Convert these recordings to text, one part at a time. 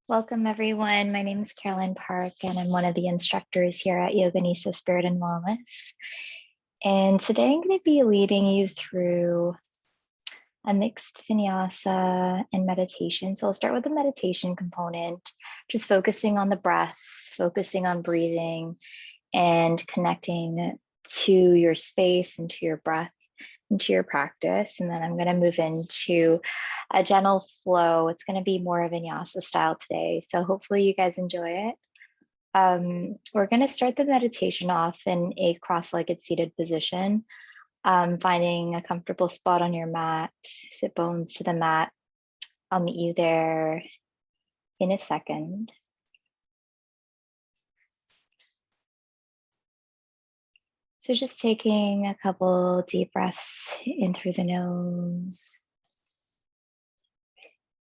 Welcome, everyone. My name is Carolyn Park, and I'm one of the instructors here at Yoganisa Spirit and Wellness. And today I'm going to be leading you through a mixed vinyasa and meditation. So I'll start with the meditation component, just focusing on the breath, focusing on breathing, and connecting to your space and to your breath into your practice. And then I'm going to move into a gentle flow. It's going to be more of vinyasa style today. So hopefully you guys enjoy it. We're going to start the meditation off in a cross-legged seated position, finding a comfortable spot on your mat, sit bones to the mat. I'll meet you there in a second. So just taking a couple deep breaths in through the nose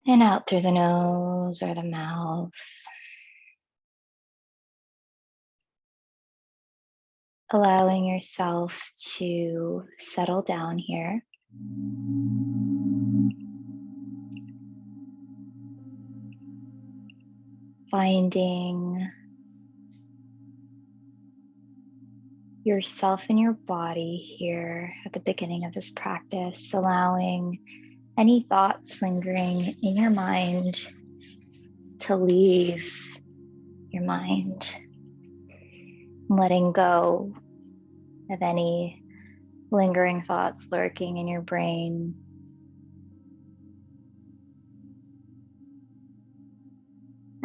and out through the nose or the mouth. Allowing yourself to settle down here. Finding yourself in your body here at the beginning of this practice, allowing any thoughts lingering in your mind to leave your mind, letting go of any lingering thoughts lurking in your brain.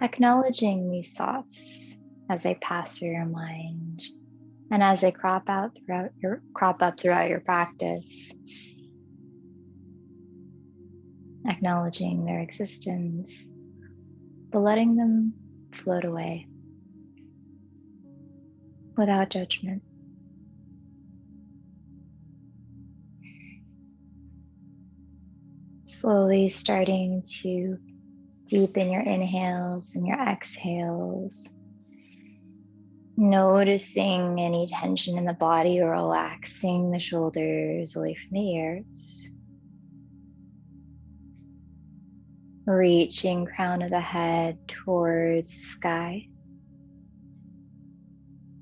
Acknowledging these thoughts as they pass through your mind and as they crop up throughout your practice. Acknowledging their existence, but letting them float away without judgment. Slowly starting to deepen your inhales and your exhales. Noticing any tension in the body or relaxing the shoulders away from the ears. Reaching crown of the head towards the sky.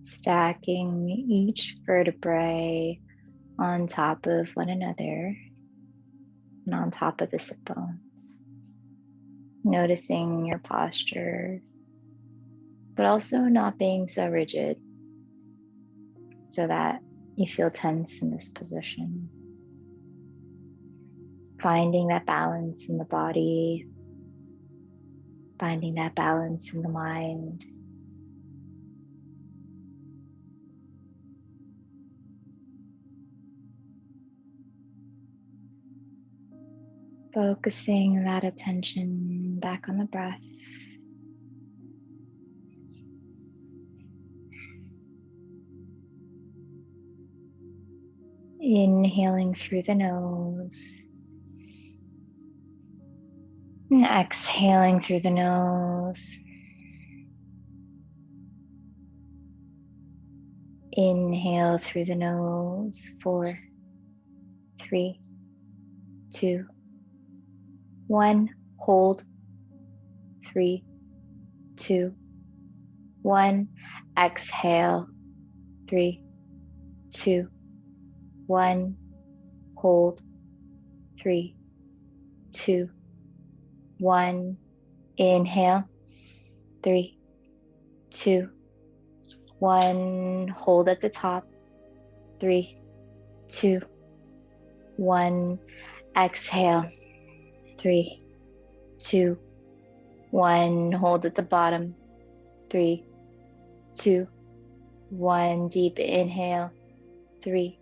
Stacking each vertebrae on top of one another and on top of the sit bones. Noticing your posture, but also not being so rigid so that you feel tense in this position. Finding that balance in the body, finding that balance in the mind. Focusing that attention back on the breath. Inhaling through the nose and exhaling through the nose. Inhale through the nose, 4, 3, 2, 1. Hold, 3, 2, 1. Exhale, 3, 2, 1. Hold, 3, 2, 1. Inhale, 3, 2, 1. Hold at the top, 3, 2, 1. Exhale, 3, 2, 1. Hold at the bottom, 3, 2, 1. Deep inhale, 3,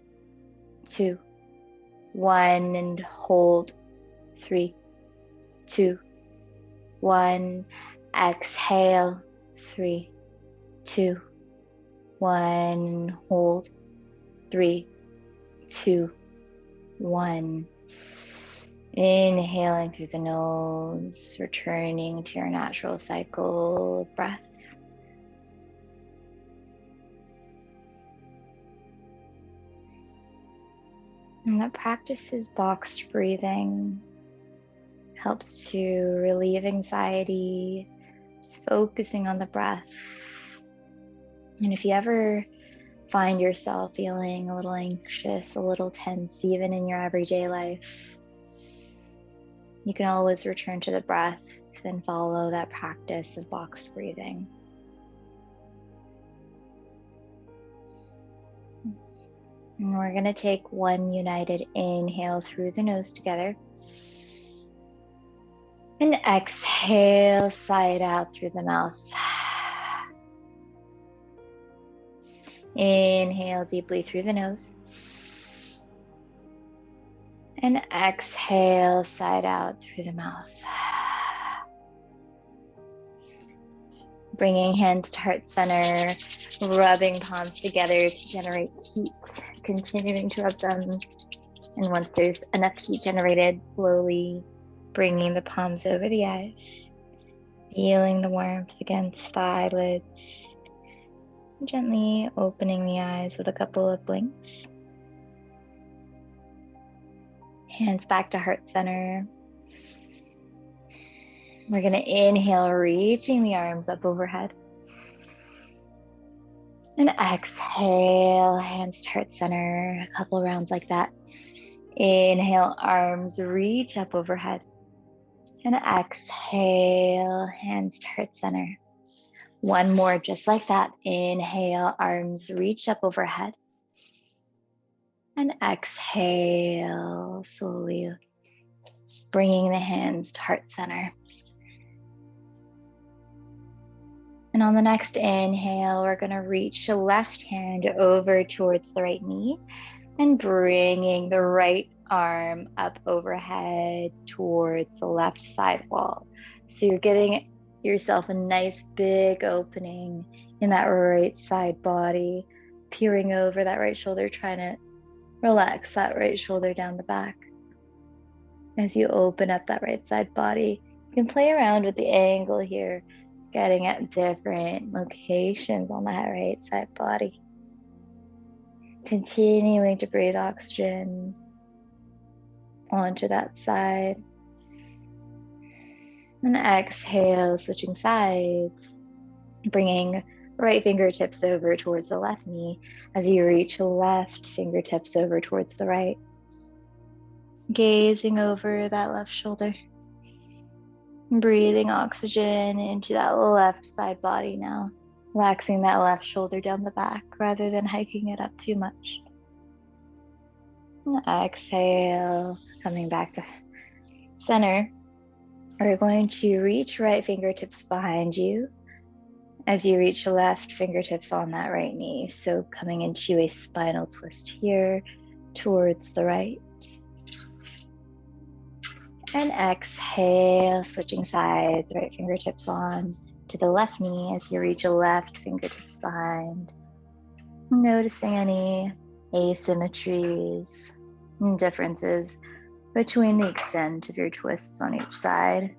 2, 1. And hold, 3, 2, 1. Exhale, 3, 2, 1. Hold, 3, 2, 1. Inhaling through the nose, returning to your natural cycle of breath. And that practices boxed breathing, helps to relieve anxiety, Just focusing on the breath. And if you ever find yourself feeling a little anxious, a little tense, even in your everyday life, you can always return to the breath and follow that practice of box breathing. And we're going to take one united inhale through the nose together. And exhale, side out through the mouth. Inhale deeply through the nose. And exhale, side out through the mouth. Bringing hands to heart center, rubbing palms together to generate heat, continuing to rub them. And once there's enough heat generated, slowly bringing the palms over the eyes, feeling the warmth against the eyelids, gently opening the eyes with a couple of blinks. Hands back to heart center. We're going to inhale, reaching the arms up overhead. And exhale, hands to heart center, a couple rounds like that. Inhale, arms reach up overhead. And exhale, hands to heart center. One more just like that. Inhale, arms reach up overhead. And exhale, slowly bringing the hands to heart center. And on the next inhale, we're going to reach the left hand over towards the right knee and bringing the right arm up overhead towards the left side wall. So you're giving yourself a nice big opening in that right side body, peering over that right shoulder, trying to relax that right shoulder down the back. As you open up that right side body, you can play around with the angle here, getting at different locations on that right side body. Continuing to breathe oxygen onto that side. And exhale, switching sides, bringing right fingertips over towards the left knee as you reach left fingertips over towards the right. Gazing over that left shoulder. Breathing oxygen into that left side body now. Relaxing that left shoulder down the back rather than hiking it up too much. And exhale, coming back to center. We're going to reach right fingertips behind you as you reach left fingertips on that right knee. So coming into a spinal twist here towards the right. And exhale, switching sides, right fingertips on to the left knee as you reach a left fingertips behind. Noticing any asymmetries and differences between the extent of your twists on each side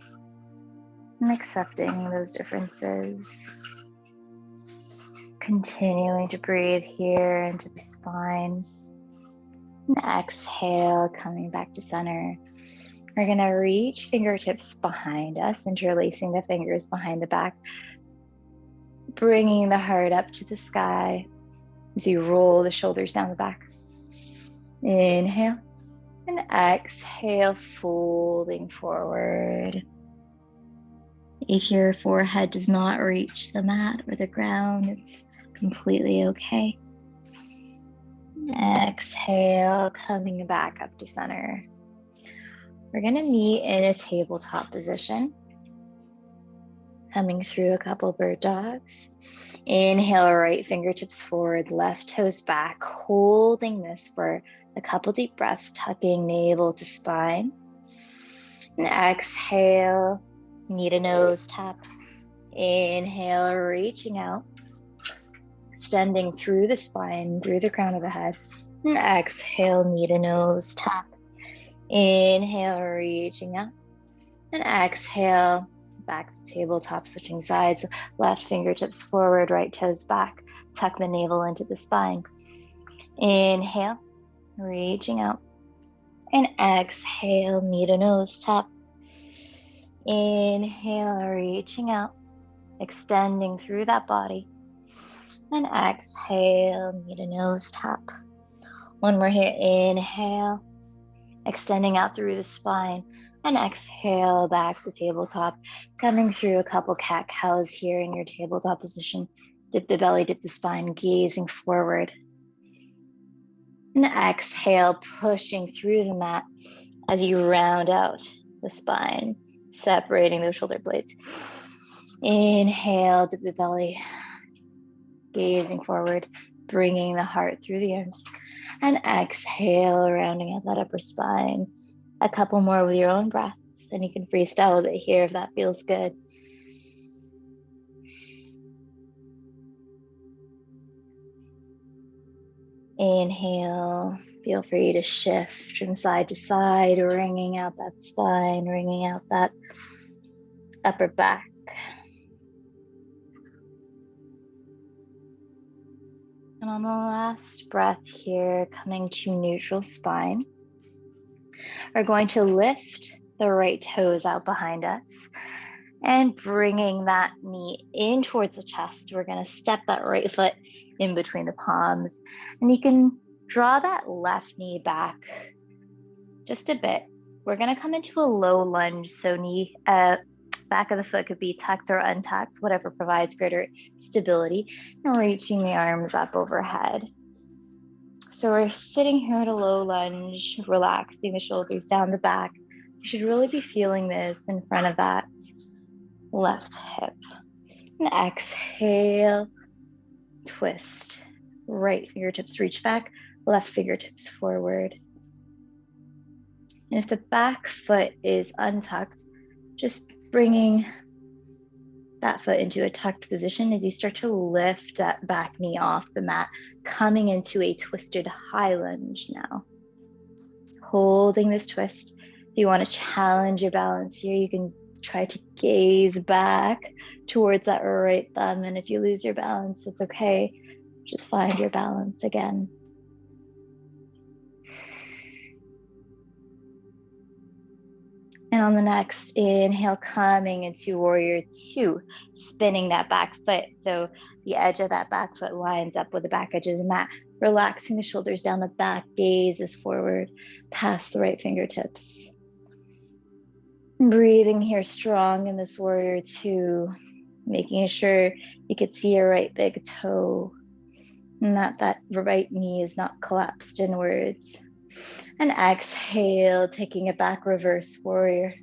and accepting those differences. Continuing to breathe here into the spine. And exhale, coming back to center. We're going to reach fingertips behind us, interlacing the fingers behind the back, bringing the heart up to the sky as you roll the shoulders down the back. Inhale and exhale, folding forward. If your forehead does not reach the mat or the ground, it's completely okay. Exhale, coming back up to center. We're going to meet in a tabletop position. Coming through a couple bird dogs. Inhale, right fingertips forward, left toes back, holding this for a couple deep breaths, tucking navel to spine. And exhale, knee to nose tap. Inhale, reaching out, extending through the spine, through the crown of the head. And exhale, knee to nose tap. Inhale, reaching out. And exhale, back to tabletop, switching sides. Left fingertips forward, right toes back. Tuck the navel into the spine. Inhale, reaching out. And exhale, knee to nose tap. Inhale, reaching out. extending through that body. And exhale, meet a nose tap. One more here, inhale, extending out through the spine. And exhale, back to tabletop, coming through a couple cat-cows here in your tabletop position. Dip the belly, dip the spine, gazing forward. And exhale, pushing through the mat as you round out the spine, separating those shoulder blades. Inhale, dip the belly, gazing forward, bringing the heart through the arms. And exhale, rounding out that upper spine. A couple more with your own breath, and you can freestyle a bit here if that feels good. Inhale, feel free to shift from side to side, wringing out that spine, wringing out that upper back. And on the last breath here, coming to neutral spine, we're going to lift the right toes out behind us and bringing that knee in towards the chest. We're going to step that right foot in between the palms, and you can draw that left knee back just a bit. We're going to come into a low lunge, so knee back of the foot could be tucked or untucked, whatever provides greater stability, and reaching the arms up overhead. So we're sitting here at a low lunge, relaxing the shoulders down the back. You should really be feeling this in front of that left hip. And exhale, twist. Right fingertips reach back, left fingertips forward. And if the back foot is untucked, just bringing that foot into a tucked position as you start to lift that back knee off the mat, coming into a twisted high lunge now. Holding this twist. If you want to challenge your balance here, you can try to gaze back towards that right thumb. And if you lose your balance, it's okay. Just find your balance again. And on the next inhale, coming into warrior two, spinning that back foot. So the edge of that back foot lines up with the back edge of the mat, relaxing the shoulders down the back, gaze is forward, past the right fingertips. Breathing here strong in this warrior two, making sure you could see your right big toe, and that right knee is not collapsed inwards. And exhale, taking it back, reverse warrior.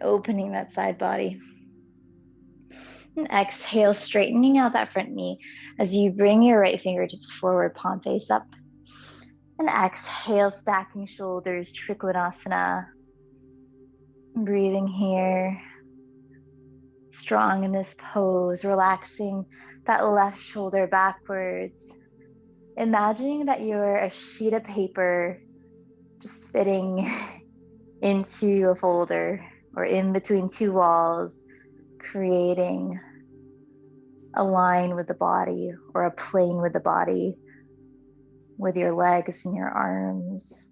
Opening that side body. And exhale, straightening out that front knee as you bring your right fingertips forward, palm face up. And exhale, stacking shoulders, Trikonasana. Breathing here. Strong in this pose, relaxing that left shoulder backwards. Imagining that you're a sheet of paper just fitting into a folder or in between two walls, creating a line with the body or a plane with the body, with your legs and your arms,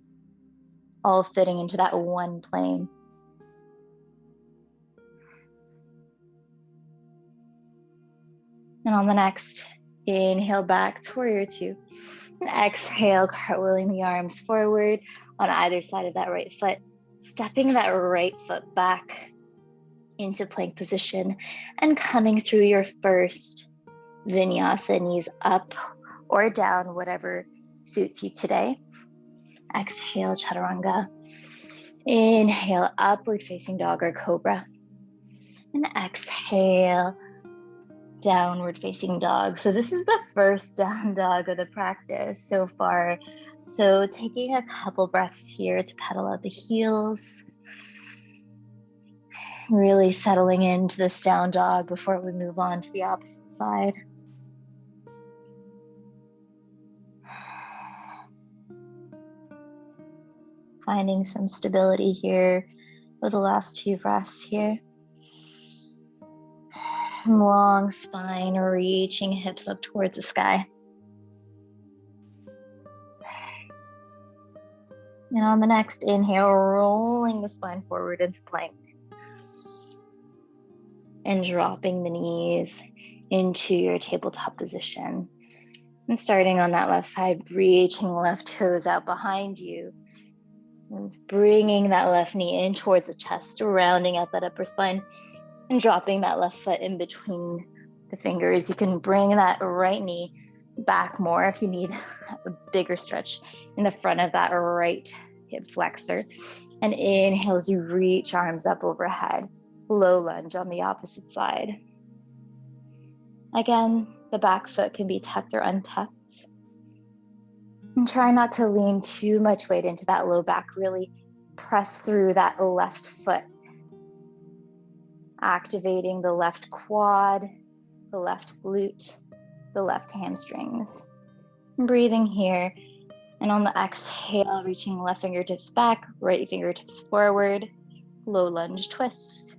all fitting into that one plane. And on the next, inhale back to warrior two. And exhale, cartwheeling the arms forward on either side of that right foot, stepping that right foot back into plank position and coming through your first vinyasa, knees up or down, whatever suits you today. Exhale, chaturanga. Inhale, upward facing dog or cobra. And exhale, downward facing dog. So this is the first down dog of the practice so far. So taking a couple breaths here to pedal out the heels. Really settling into this down dog before we move on to the opposite side. Finding some stability here with the last two breaths here. Long spine, reaching hips up towards the sky. And on the next inhale, rolling the spine forward into plank. and dropping the knees into your tabletop position. And starting on that left side, reaching left toes out behind you. And bringing that left knee in towards the chest, rounding out that upper spine, and dropping that left foot in between the fingers. You can bring that right knee back more if you need a bigger stretch in the front of that right hip flexor. And inhale as you reach arms up overhead. Low lunge on the opposite side. Again, the back foot can be tucked or untucked. And try not to lean too much weight into that low back. Really press through that left foot. Activating the left quad, the left glute, the left hamstrings. And breathing here. And on the exhale, reaching left fingertips back, right fingertips forward. Low lunge twist.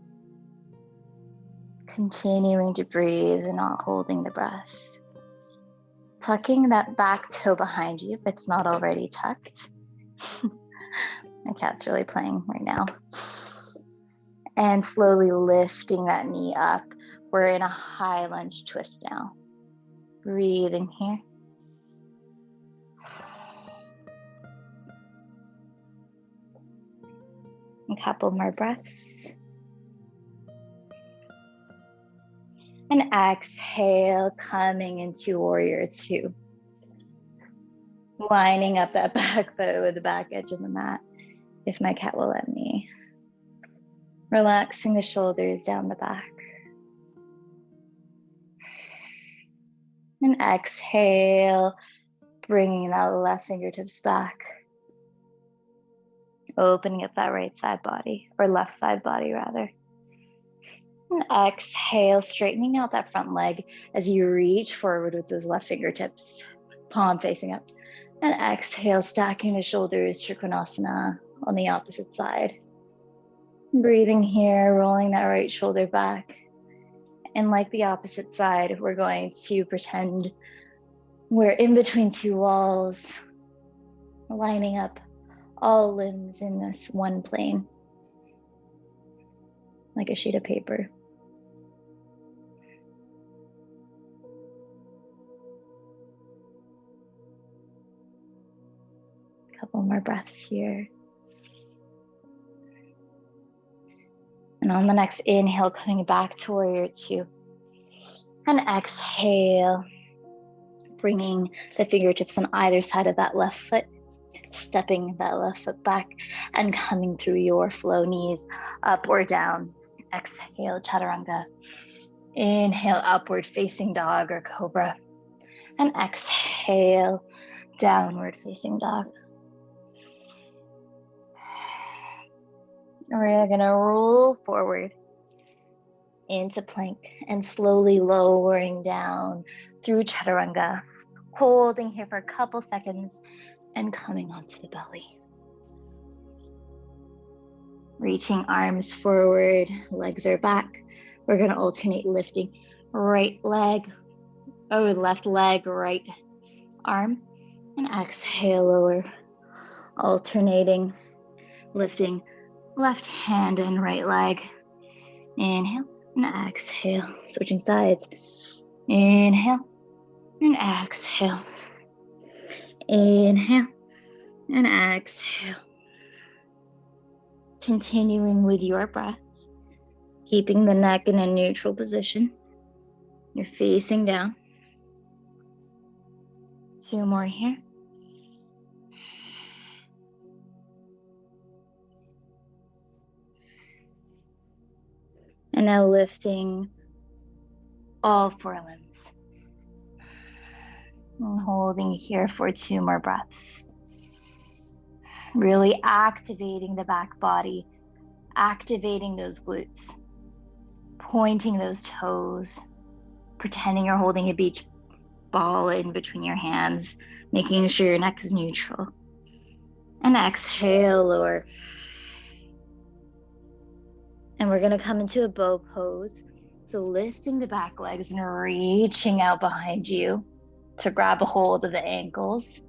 Continuing to breathe and not holding the breath. Tucking that back toe behind you if it's not already tucked. My cat's really playing right now. And slowly lifting that knee up. We're in a high lunge twist now. Breathing here. A couple more breaths. And exhale, coming into warrior two. Lining up that back foot with the back edge of the mat, if my cat will let me. Relaxing the shoulders down the back. And exhale, bringing that left fingertips back. Opening up that right side body, or left side body rather. And exhale, straightening out that front leg as you reach forward with those left fingertips, palm facing up. And exhale, stacking the shoulders, Trikonasana on the opposite side. Breathing here, rolling that right shoulder back. And like the opposite side, we're going to pretend we're in between two walls, lining up all limbs in this one plane, like a sheet of paper. Couple more breaths here. And on the next inhale, coming back to warrior two. And exhale, bringing the fingertips on either side of that left foot, stepping that left foot back and coming through your flow, knees up or down. Exhale, chaturanga. Inhale, upward facing dog or cobra. And exhale, downward facing dog. We're gonna roll forward into plank and slowly lowering down through chaturanga, holding here for a couple seconds and coming onto the belly. Reaching arms forward, legs are back. We're gonna alternate lifting right leg, left leg, right arm, and exhale, lower. Alternating, lifting left hand and right leg. Inhale and exhale, switching sides. Inhale and exhale. Inhale and exhale. Continuing with your breath, keeping the neck in a neutral position. You're facing down. 2 more here. And now lifting all 4 limbs. And holding here for 2 more breaths. Really activating the back body, activating those glutes, pointing those toes, pretending you're holding a beach ball in between your hands, making sure your neck is neutral. And exhale, lower. And we're gonna come into a bow pose. So lifting the back legs and reaching out behind you to grab a hold of the ankles.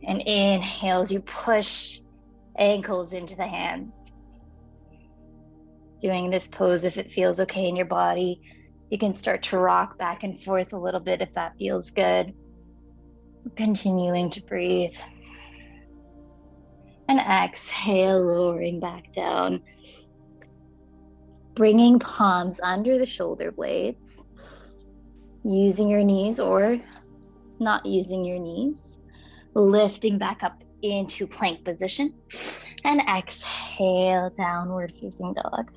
And inhale as you push ankles into the hands. Doing this pose if it feels okay in your body. You can start to rock back and forth a little bit if that feels good. Continuing to breathe. And exhale, lowering back down. Bringing palms under the shoulder blades. Using your knees or not using your knees. Lifting back up into plank position. And exhale, downward facing dog.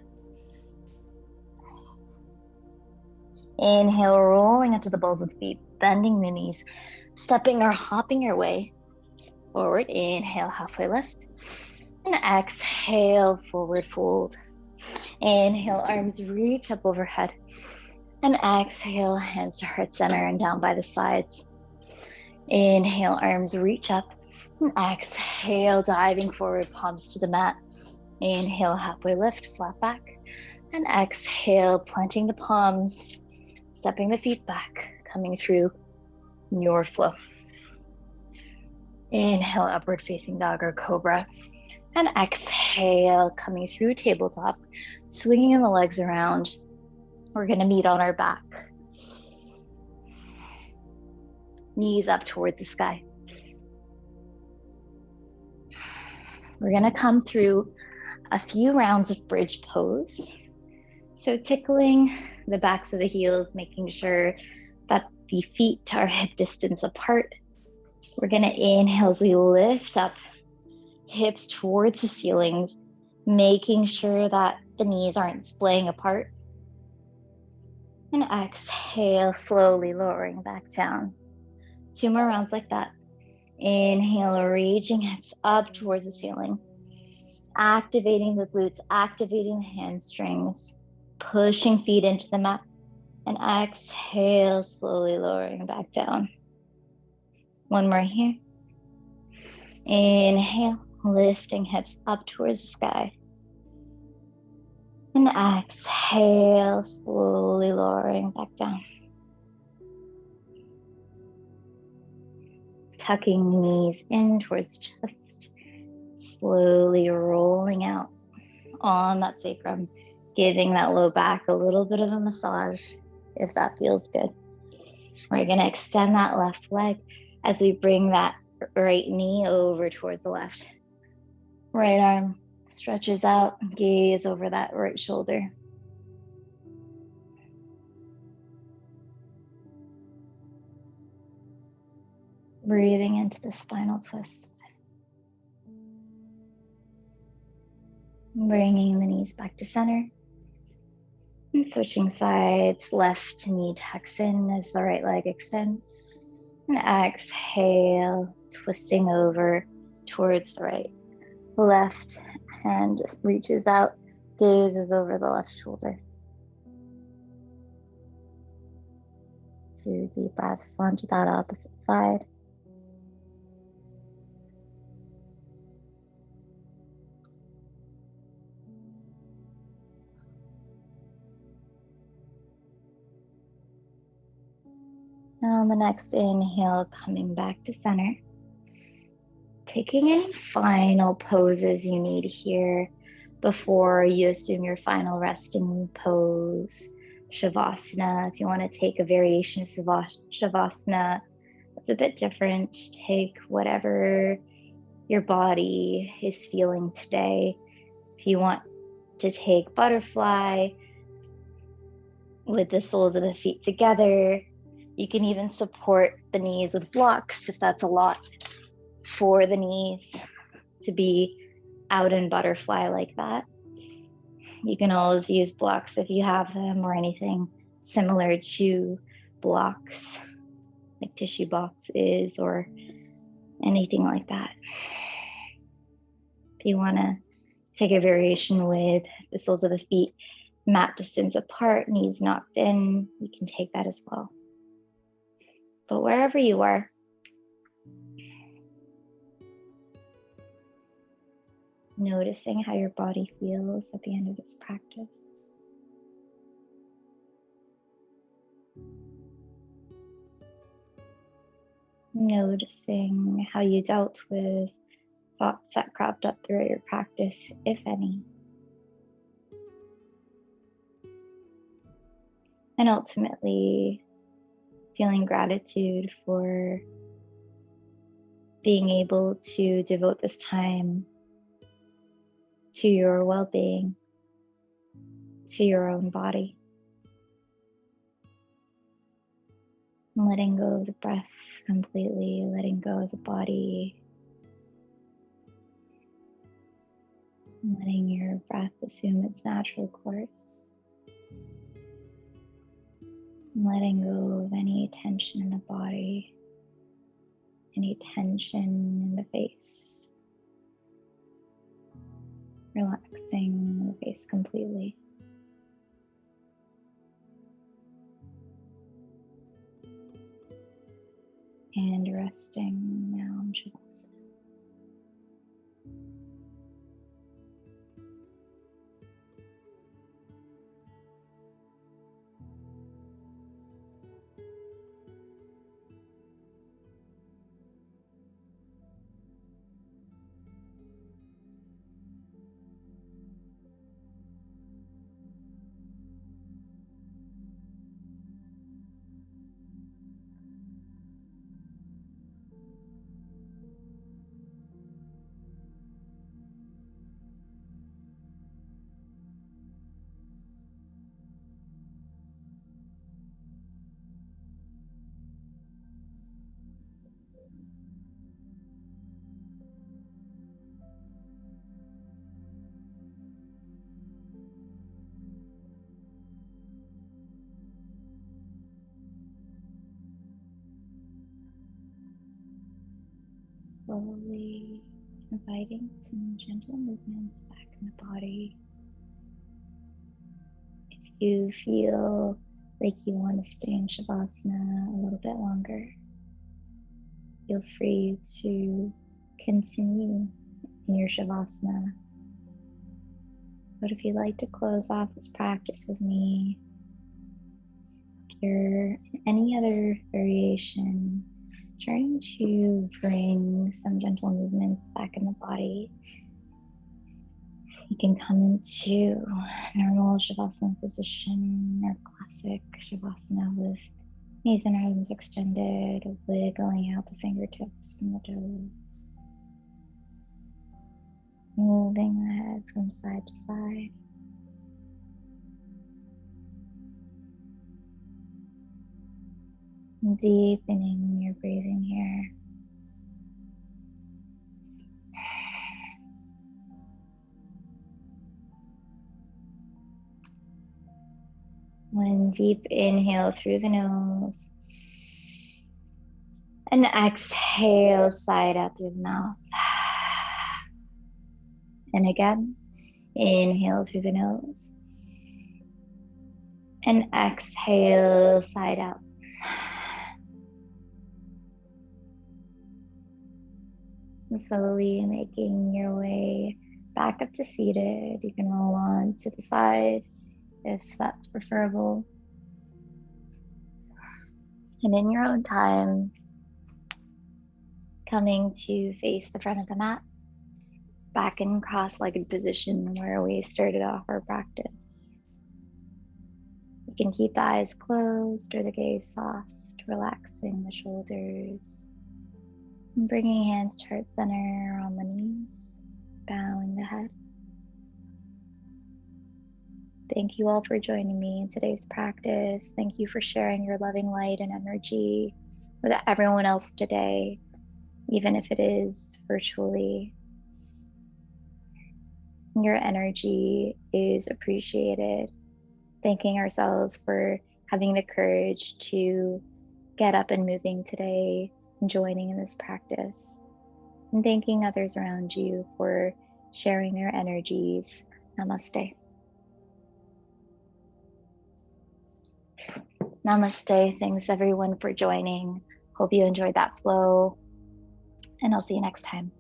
Inhale, rolling into the balls of the feet, bending the knees, stepping or hopping your way forward. Inhale, halfway lift. And exhale, forward fold. Inhale, arms reach up overhead. And exhale, hands to heart center and down by the sides. Inhale, arms reach up. And exhale, diving forward, palms to the mat. Inhale, halfway lift, flat back. And exhale, planting the palms, stepping the feet back, coming through your flow. Inhale, upward facing dog or cobra. And exhale, coming through tabletop, swinging the legs around. We're going to meet on our back. Knees up towards the sky. We're going to come through a few rounds of bridge pose. So tickling the backs of the heels, making sure that the feet are hip distance apart. We're going to inhale as we lift up, hips towards the ceilings, making sure that the knees aren't splaying apart. And exhale, slowly lowering back down. 2 more rounds like that. Inhale, reaching hips up towards the ceiling. Activating the glutes, activating the hamstrings, pushing feet into the mat. And exhale, slowly lowering back down. 1 more here. Inhale, lifting hips up towards the sky. And exhale, slowly lowering back down. Tucking knees in towards chest. Slowly rolling out on that sacrum, giving that low back a little bit of a massage if that feels good. We're going to extend that left leg as we bring that right knee over towards the left. Right arm stretches out, gaze over that right shoulder. Breathing into the spinal twist. Bringing the knees back to center. And switching sides, left knee tucks in as the right leg extends. And exhale, twisting over towards the right. Left hand reaches out, gazes over the left shoulder. 2 deep breaths onto that opposite side. Now on the next inhale, coming back to center. Taking any final poses you need here before you assume your final resting pose. Shavasana, if you want to take a variation of Shavasana, it's a bit different. Take whatever your body is feeling today. If you want to take butterfly with the soles of the feet together, you can even support the knees with blocks if that's a lot for the knees to be out in butterfly like that. You can always use blocks if you have them, or anything similar to blocks, like tissue boxes or anything like that. If you want to take a variation with the soles of the feet mat distance apart, knees knocked in, you can take that as well. But wherever you are, noticing how your body feels at the end of this practice. Noticing how you dealt with thoughts that cropped up throughout your practice, if any. and ultimately feeling gratitude for being able to devote this time to your well-being, to your own body. And letting go of the breath completely, letting go of the body, and letting your breath assume its natural course. And letting go of any tension in the body, any tension in the face. Relaxing the face completely. And resting now in Shavasana. Slowly inviting some gentle movements back in the body. If you feel like you want to stay in Shavasana a little bit longer, feel free to continue in your Shavasana. But if you'd like to close off this practice with me, if you're in any other variation, trying to bring some gentle movements back in the body, you can come into normal Shavasana position or classic Shavasana with knees and arms extended, wiggling out the fingertips and the toes. Moving the head from side to side. Deepening your breathing here. One deep inhale through the nose. And exhale, side out through the mouth. And again, inhale through the nose. And exhale, side out. And slowly making your way back up to seated. You can roll on to the side if that's preferable. And in your own time, coming to face the front of the mat, back in cross-legged position where we started off our practice. You can keep the eyes closed or the gaze soft, relaxing the shoulders. And bringing hands to heart center on the knees, bowing the head. Thank you all for joining me in today's practice. Thank you for sharing your loving light and energy with everyone else today, even if it is virtually. Your energy is appreciated. Thanking ourselves for having the courage to get up and moving today and joining in this practice. And thanking others around you for sharing their energies. Namaste. Namaste. Thanks everyone for joining. Hope you enjoyed that flow, and I'll see you next time.